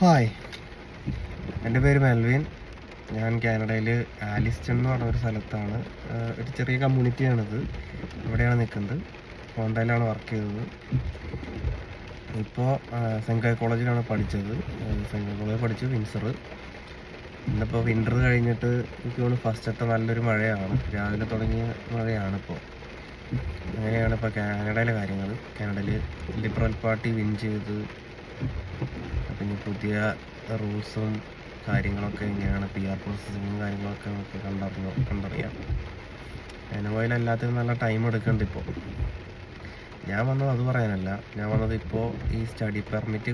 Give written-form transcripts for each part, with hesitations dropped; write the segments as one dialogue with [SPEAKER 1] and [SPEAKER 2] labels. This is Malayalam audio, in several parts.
[SPEAKER 1] ഹായ്, എൻ്റെ പേര് മെൽവിൻ. ഞാൻ കാനഡയിൽ ആലിസ്റ്റൺ എന്ന് പറഞ്ഞ ഒരു സ്ഥലത്താണ്. ഒരു ചെറിയ കമ്മ്യൂണിറ്റിയാണിത്. ഇവിടെയാണ് നിൽക്കുന്നത്. ഹോണ്ടയിലാണ് വർക്ക് ചെയ്തത്. ഇപ്പോൾ സെൻറ്റ് കോളേജിലാണ് പഠിച്ചത്. സെൻറ്റ് കോളേജിൽ പഠിച്ചു വിൻസർ. ഇന്നിപ്പോൾ വിൻ്റർ കഴിഞ്ഞിട്ട് എനിക്ക് തോന്നുന്നു ഫസ്റ്റത്തെ നല്ലൊരു മഴയാണ്. രാവിലെ തുടങ്ങിയ മഴയാണിപ്പോൾ. അങ്ങനെയാണ് ഇപ്പോൾ കാനഡയിലെ കാര്യങ്ങൾ. കാനഡയിൽ ലിബറൽ പാർട്ടി വിൻ ചെയ്ത് പിന്നെ പുതിയ റൂൾസും കാര്യങ്ങളൊക്കെ എങ്ങനെയാണ് PR പ്രോസസ്സിങ്ങും കാര്യങ്ങളൊക്കെ നമുക്ക് കണ്ടറിയാം. അതിനുപോലെ എല്ലാത്തിനും നല്ല ടൈം എടുക്കുന്നുണ്ട്. ഇപ്പോൾ ഞാൻ വന്നത് അത് പറയാനല്ല. ഞാൻ വന്നത് ഇപ്പോൾ ഈ സ്റ്റഡി പെർമിറ്റ്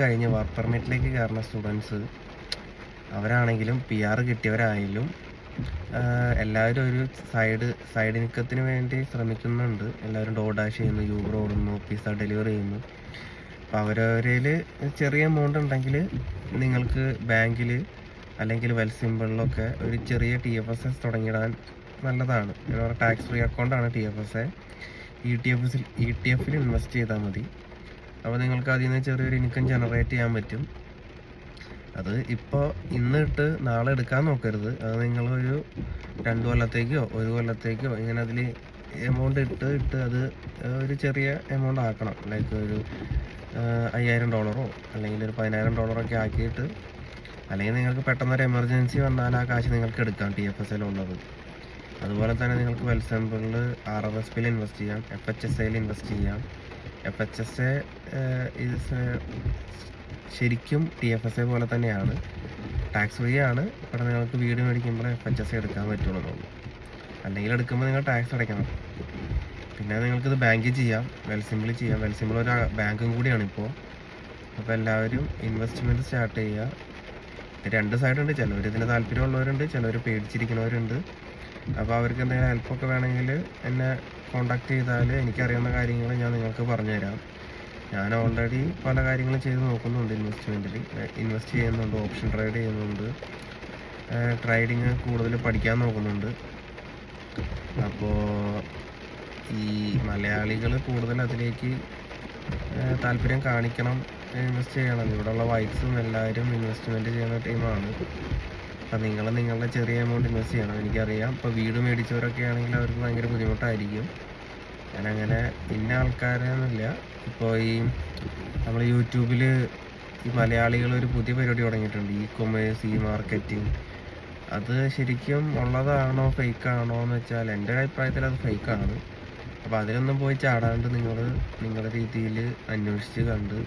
[SPEAKER 1] കഴിഞ്ഞ് വർക്ക് പെർമിറ്റിലേക്ക് കയറുന്ന സ്റ്റുഡൻസ് അവരാണെങ്കിലും PR കിട്ടിയവരായാലും എല്ലാവരും ഒരു സൈഡ് ഇൻകത്തിന് വേണ്ടി ശ്രമിക്കുന്നുണ്ട്. എല്ലാവരും ഡോഡാഷ് ചെയ്യുന്നു, യൂബർ ഓടുന്നു, പിസ്സ ഡെലിവറി ചെയ്യുന്നു. അപ്പോൾ അവരവരിൽ ചെറിയ എമൗണ്ട് ഉണ്ടെങ്കിൽ നിങ്ങൾക്ക് ബാങ്കിൽ അല്ലെങ്കിൽ വെൽസിമ്പിളിലൊക്കെ ഒരു ചെറിയ TFSS തുടങ്ങിയിടാൻ നല്ലതാണ്. ടാക്സ് ഫ്രീ അക്കൗണ്ടാണ് TFSA. ETF ഇൻവെസ്റ്റ് ചെയ്താൽ മതി. അപ്പോൾ നിങ്ങൾക്ക് അതിൽ നിന്ന് ചെറിയൊരു ഇൻകം ജനറേറ്റ് ചെയ്യാൻ പറ്റും. അത് ഇപ്പോൾ ഇന്ന് ഇട്ട് നാളെ എടുക്കാൻ നോക്കരുത്. അത് നിങ്ങളൊരു 2 കൊല്ലത്തേക്കോ 1 കൊല്ലത്തേക്കോ ഇങ്ങനെ അതിൽ എമൗണ്ട് ഇട്ട് അത് ഒരു ചെറിയ എമൗണ്ട് ആക്കണം. ലൈക്ക് ഒരു $5,000 അല്ലെങ്കിൽ ഒരു $10,000 ആക്കിയിട്ട്, അല്ലെങ്കിൽ നിങ്ങൾക്ക് പെട്ടെന്നൊരു എമർജൻസി വന്നാൽ ആ കാശ് നിങ്ങൾക്ക് എടുക്കാം TFSAയിലുള്ളത്. അതുപോലെ തന്നെ നിങ്ങൾക്ക് വെൽസിമ്പിളിൽ RRSPയിൽ ഇൻവെസ്റ്റ് ചെയ്യാം, FHSAയിൽ ഇൻവെസ്റ്റ് ചെയ്യാം. FHSA ശരിക്കും TFSA പോലെ തന്നെയാണ്, ടാക്സ് ഫ്രീ ആണ്. ഇവിടെ നിങ്ങൾക്ക് വീട് മേടിക്കുമ്പോൾ FHSA എടുക്കാൻ പറ്റുള്ളൂ. അല്ലെങ്കിൽ എടുക്കുമ്പോൾ നിങ്ങൾ ടാക്സ് അടയ്ക്കണം. പിന്നെ നിങ്ങൾക്കിത് ബാങ്കിൽ ചെയ്യാം, വെൽസിമ്പിൾ ചെയ്യാം. വെൽസിമ്പിൾ ഒരു ബാങ്കും കൂടിയാണ് ഇപ്പോൾ. അപ്പോൾ എല്ലാവരും ഇൻവെസ്റ്റ്മെൻറ്റ് സ്റ്റാർട്ട് ചെയ്യുക. 2 സൈഡുണ്ട്. ചിലവർ ഇതിന് താല്പര്യമുള്ളവരുണ്ട്, ചിലവർ പേടിച്ചിരിക്കുന്നവരുണ്ട്. അപ്പോൾ അവർക്ക് എന്തെങ്കിലും ഹെൽപ്പൊക്കെ വേണമെങ്കിൽ എന്നെ കോൺടാക്ട് ചെയ്താൽ എനിക്കറിയാവുന്ന കാര്യങ്ങൾ ഞാൻ നിങ്ങൾക്ക് പറഞ്ഞുതരാം. ഞാൻ ഓൾറെഡി പല കാര്യങ്ങളും ചെയ്ത് നോക്കുന്നുണ്ട്. ഇൻവെസ്റ്റ് ചെയ്യുന്നുണ്ട്, ഓപ്ഷൻ ട്രേഡ് ചെയ്യുന്നുണ്ട്, ട്രേഡിങ് കൂടുതൽ പഠിക്കാൻ നോക്കുന്നുണ്ട്. അപ്പോൾ ഈ മലയാളികൾ കൂടുതൽ അതിലേക്ക് താല്പര്യം കാണിക്കണം, ഇൻവെസ്റ്റ് ചെയ്യണം. ഇവിടെയുള്ള വൈറ്റ്സും എല്ലാവരും ഇൻവെസ്റ്റ്മെൻറ്റ് ചെയ്യുന്ന ടീമാണ്. അപ്പം നിങ്ങളുടെ ചെറിയ എമൗണ്ട് ഇൻവെസ്റ്റ് ചെയ്യണം. എനിക്കറിയാം, ഇപ്പോൾ വീട് മേടിച്ചവരൊക്കെ ആണെങ്കിൽ അവർക്ക് ഭയങ്കര ബുദ്ധിമുട്ടായിരിക്കും. ഞാനങ്ങനെ ഇന്ന ആൾക്കാരൊന്നുമില്ല. ഇപ്പോൾ നമ്മൾ യൂട്യൂബിൽ ഈ മലയാളികൾ ഒരു പുതിയ പരിപാടി തുടങ്ങിയിട്ടുണ്ട്, E-commerce, മാർക്കറ്റിംഗ്. അത് ശരിക്കും ഉള്ളതാണോ ഫേക്കാണോ എന്ന് വെച്ചാൽ എൻ്റെ അഭിപ്രായത്തിൽ അത് ഫേക്കാണ്. അപ്പോൾ അതിലൊന്നും പോയി ചാടാണ്ട് നിങ്ങളുടെ രീതിയിൽ അന്വേഷിച്ച് കണ്ട്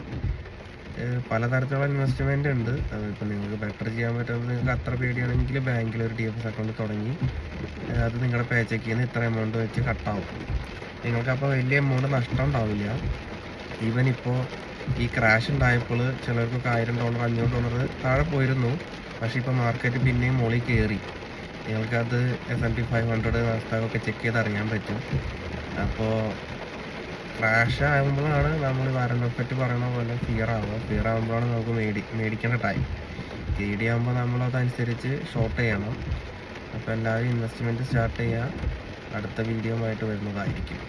[SPEAKER 1] പലതരത്തിലുള്ള ഇൻവെസ്റ്റ്മെൻ്റ് ഉണ്ട്. അതിപ്പോൾ നിങ്ങൾക്ക് ബെറ്റർ ചെയ്യാൻ പറ്റുന്നത്, നിങ്ങൾക്ക് അത്ര പേടിയാണെങ്കിൽ ബാങ്കിൽ ഒരു TFS അക്കൗണ്ട് തുടങ്ങി അത് നിങ്ങളുടെ പേ ചെക്കിൽ നിന്ന് ഇത്ര എമൗണ്ട് വെച്ച് കട്ടാവും. നിങ്ങൾക്കപ്പോൾ വലിയ എമൗണ്ട് നഷ്ടം ഉണ്ടാവില്ല. ഈവൻ ഇപ്പോൾ ഈ ക്രാഷ് ഉണ്ടായപ്പോൾ ചിലർക്കൊക്കെ $1,000 $500 താഴെ പോയിരുന്നു. പക്ഷേ ഇപ്പോൾ മാർക്കറ്റ് പിന്നെയും മുകളിൽ കയറി. നിങ്ങൾക്കത് S&P 500 നാസ്ഡാക്കൊക്കെ ചെക്ക് ചെയ്ത് അറിയാൻ പറ്റും. അപ്പോൾ ക്രാഷ് ആകുമ്പോഴാണ് നമ്മൾ വാരൻ ബഫറ്റ് പറയുന്ന പോലെ ഫിയർ ആകുമ്പോഴാണ് നമുക്ക് മേടിക്കേണ്ട ടൈം. പേടിയാകുമ്പോൾ നമ്മളതനുസരിച്ച് ഷോർട്ട് ചെയ്യണം. അപ്പോൾ എല്ലാവരും ഇൻവെസ്റ്റ്മെൻറ്റ് സ്റ്റാർട്ട് ചെയ്യുക. അടുത്ത വീഡിയോ ആയിട്ട് വരുന്നതായിരിക്കും.